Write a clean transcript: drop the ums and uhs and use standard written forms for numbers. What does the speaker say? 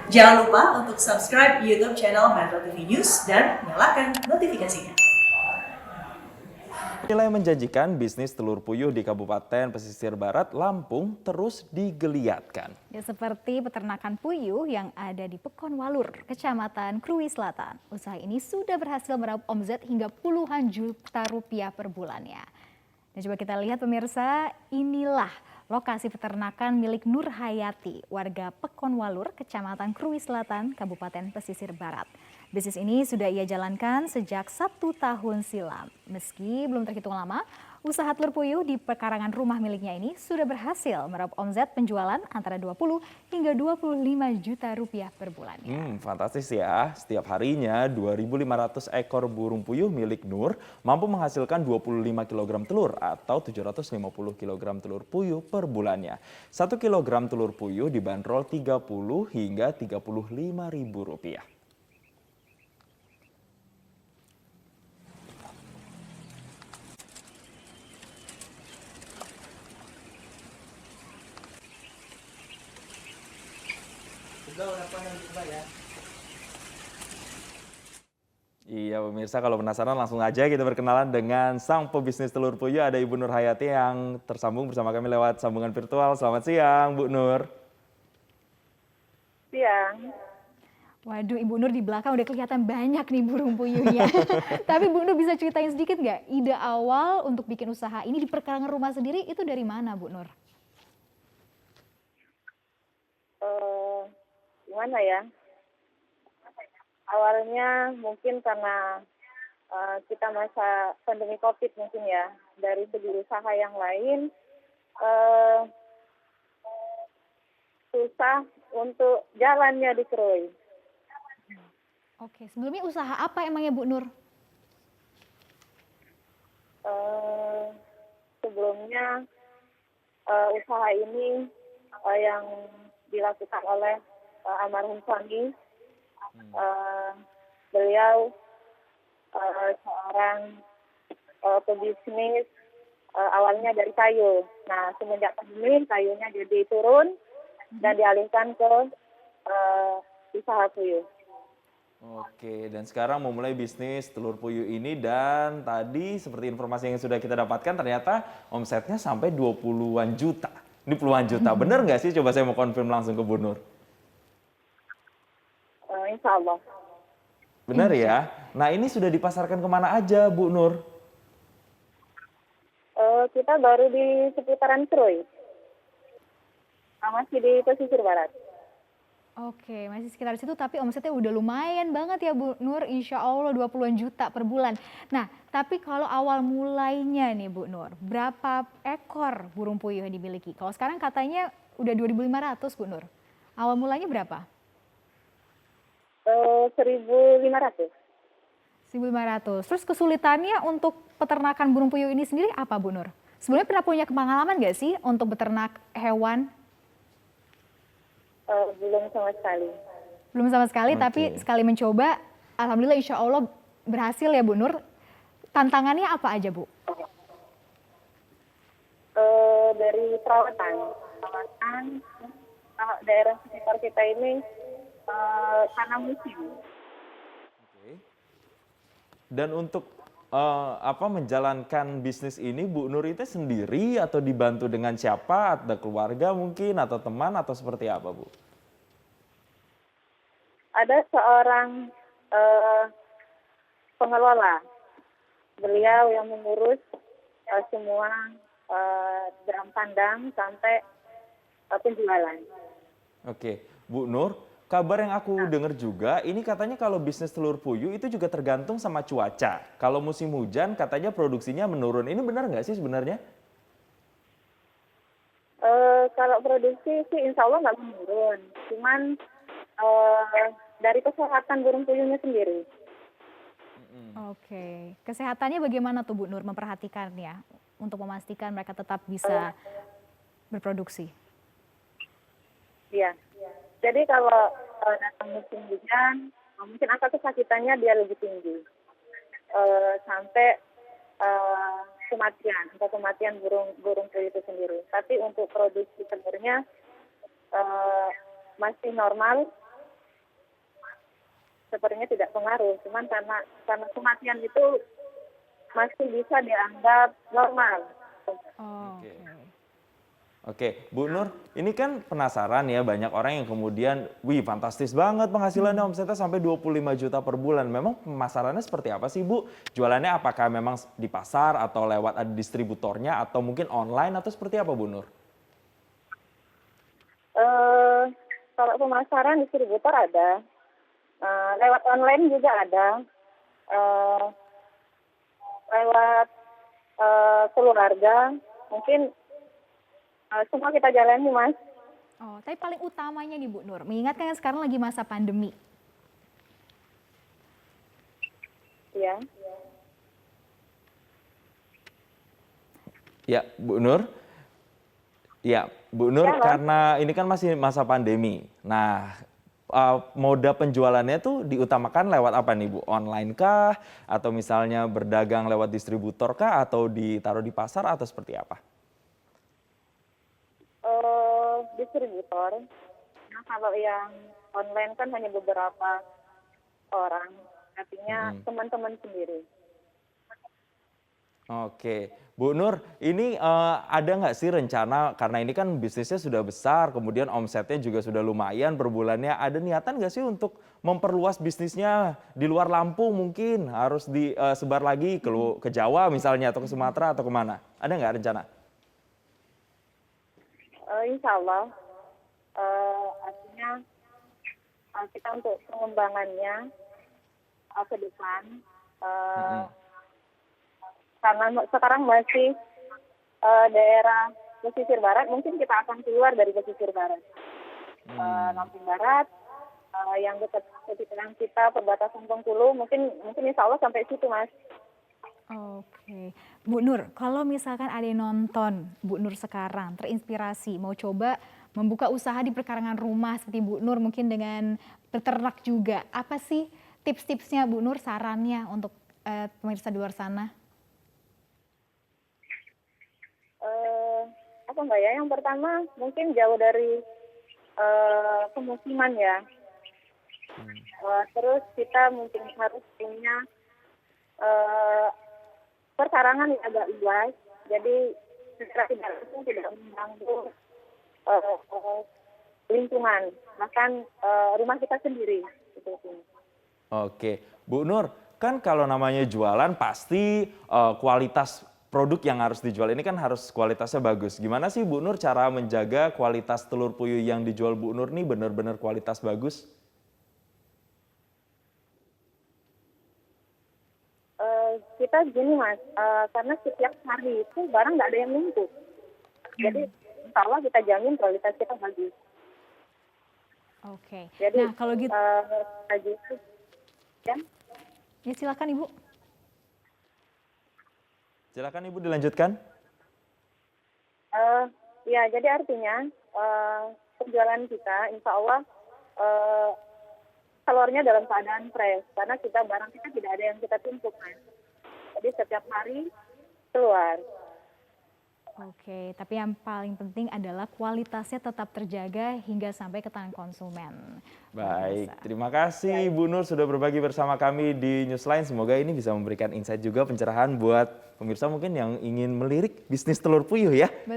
Jangan lupa untuk subscribe YouTube channel Metro TV News dan nyalakan notifikasinya. Nilai menjanjikan bisnis telur puyuh di Kabupaten Pesisir Barat, Lampung terus digeliatkan. Ya, seperti peternakan puyuh yang ada di Pekon Walur, Kecamatan Krui Selatan. Usaha ini sudah berhasil meraup omzet hingga puluhan juta rupiah per bulannya. Dan coba kita lihat pemirsa, inilah lokasi peternakan milik Nur Hayati, warga Pekon Walur, Kecamatan Krui Selatan, Kabupaten Pesisir Barat. Bisnis ini sudah ia jalankan sejak 1 tahun silam. Meski belum terhitung lama, usaha telur puyuh di pekarangan rumah miliknya ini sudah berhasil meraup omzet penjualan antara 20 hingga 25 juta rupiah per bulannya. Fantastis ya, setiap harinya 2.500 ekor burung puyuh milik Nur mampu menghasilkan 25 kg telur atau 750 kg telur puyuh per bulannya. 1 kg telur puyuh dibanderol 30 hingga 35 ribu rupiah. Iya pemirsa, kalau penasaran langsung aja kita berkenalan dengan sang pebisnis telur puyuh. Ada Ibu Nur Hayati yang tersambung bersama kami lewat sambungan virtual. Selamat siang Bu Nur. Siang. Waduh, Ibu Nur di belakang udah kelihatan banyak nih burung puyuhnya. Tapi Bu Nur bisa ceritain sedikit nggak ide awal untuk bikin usaha ini di perkarangan rumah sendiri itu dari mana Bu Nur? Gimana ya? Awalnya mungkin karena kita masa pandemi COVID mungkin ya. Dari segi usaha yang lain susah untuk jalannya di Krui. Oke, sebelumnya usaha apa emangnya Bu Nur? Sebelumnya usaha ini yang dilakukan oleh almarhum suami. Beliau seorang pebisnis awalnya dari kayu. Nah, semenjak pandemi kayunya jadi turun dan dialihkan ke usaha puyuh. Oke, dan sekarang mau mulai bisnis telur puyuh ini dan tadi seperti informasi yang sudah kita dapatkan ternyata omsetnya sampai 20-an juta. Ini puluhan juta, bener nggak sih? Coba saya mau konfirm langsung ke Bu Nur. Insya Allah. Benar ya? Nah ini sudah dipasarkan kemana aja Bu Nur? Kita baru di seputaran Krui. Masih di pesisir barat. Oke, masih sekitar situ tapi omsetnya udah lumayan banget ya Bu Nur, insya Allah 20-an juta per bulan. Nah, tapi kalau awal mulainya nih Bu Nur, berapa ekor burung puyuh yang dimiliki? Kalau sekarang katanya udah 2.500 Bu Nur. Awal mulanya berapa? 1.500. 1.500. Terus kesulitannya untuk peternakan burung puyuh ini sendiri apa Bu Nur? Sebelumnya pernah punya pengalaman nggak sih untuk beternak hewan? Belum sama sekali. Belum sama sekali, Oke. tapi sekali mencoba, alhamdulillah insya Allah berhasil ya Bu Nur. Tantangannya apa aja Bu? Dari perawatan kalau daerah sekitar kita ini karena musim. Oke. Dan untuk menjalankan bisnis ini Bu Nur itu sendiri atau dibantu dengan siapa? Ada keluarga mungkin atau teman atau seperti apa Bu? Ada seorang pengelola. Beliau yang mengurus semua dalam kandang sampai penjualan. Oke, Bu Nur, kabar yang aku dengar juga, ini katanya kalau bisnis telur puyuh itu juga tergantung sama cuaca. Kalau musim hujan katanya produksinya menurun. Ini benar nggak sih sebenarnya? Kalau produksi sih insya Allah nggak menurun. Cuman dari kesehatan burung puyuhnya sendiri. Oke, kesehatannya bagaimana tuh Bu Nur memperhatikannya untuk memastikan mereka tetap bisa berproduksi? Iya. Jadi kalau datang musim hujan, mungkin angka kesakitannya dia lebih tinggi. Sampai kematian, angka kematian burung puyuh itu sendiri. Tapi untuk produksi telurnya masih normal sepertinya tidak pengaruh. Cuman karena kematian itu masih bisa dianggap normal. Oh, Oke. oke. Oke, Bu Nur, ini kan penasaran ya banyak orang yang kemudian, wih fantastis banget penghasilannya omsetnya sampai 25 juta per bulan. Memang pemasarannya seperti apa sih Bu? Jualannya apakah memang di pasar atau lewat ada distributornya atau mungkin online atau seperti apa Bu Nur? Kalau pemasaran distributor ada, lewat online juga ada, eh, lewat keluarga, mungkin semua kita jalani, Mas. Oh, tapi paling utamanya nih Bu Nur, mengingatkan kan sekarang lagi masa pandemi. Ya. Ya, Bu Nur. Ya, Bu Nur, Ya, Mas. karena ini kan masih masa pandemi. Nah, moda penjualannya tuh diutamakan lewat apa nih Bu? Online kah? Atau misalnya berdagang lewat distributor kah? Atau ditaruh di pasar atau seperti apa? Distributor. Nah, kalau yang online kan hanya beberapa orang, artinya teman-teman sendiri. Oke, Bu Nur, ini ada nggak sih rencana, karena ini kan bisnisnya sudah besar, kemudian omsetnya juga sudah lumayan per bulannya, ada niatan nggak sih untuk memperluas bisnisnya di luar Lampung mungkin, harus disebar lagi ke Jawa misalnya, atau ke Sumatera, atau kemana? Ada nggak rencana? Insya Allah, artinya kita untuk pengembangannya ke depan, karena sekarang masih daerah pesisir barat, mungkin kita akan keluar dari pesisir barat. Lampung Barat, yang dekat sekitaran kita, perbatasan Bengkulu, mungkin insya Allah sampai situ, Mas. Oke, Bu Nur, kalau misalkan ada yang nonton Bu Nur sekarang terinspirasi mau coba membuka usaha di perkarangan rumah seperti Bu Nur mungkin dengan peternak juga, apa sih tips-tipsnya Bu Nur, sarannya untuk pemirsa di luar sana? Apa enggak ya? Yang pertama mungkin jauh dari pemukiman ya. Terus kita mungkin harus punya perkarangan yang agak luas, jadi secara tidak langsung tidak mengganggu lingkungan, bahkan rumah kita sendiri. Gitu. Oke, Bu Nur, kan kalau namanya jualan pasti kualitas produk yang harus dijual ini kan harus kualitasnya bagus. Gimana sih Bu Nur cara menjaga kualitas telur puyuh yang dijual Bu Nur nih benar-benar kualitas bagus? Kita gini Mas, karena setiap hari itu barang nggak ada yang numpuk. Jadi insya Allah kita jamin kualitas kita bagus. Oke, Jadi, nah kalau gitu, ya. ya silakan Ibu. Silakan Ibu dilanjutkan. Ya, jadi artinya penjualan kita insya Allah telurnya dalam keadaan fresh, karena barang kita tidak ada yang kita tumpuk, Mas. Jadi setiap hari keluar. Oke, tapi yang paling penting adalah kualitasnya tetap terjaga hingga sampai ke tangan konsumen. Baik, Biasa. terima kasih Bu Nur sudah berbagi bersama kami di Newsline. Semoga ini bisa memberikan insight juga pencerahan buat pemirsa mungkin yang ingin melirik bisnis telur puyuh ya.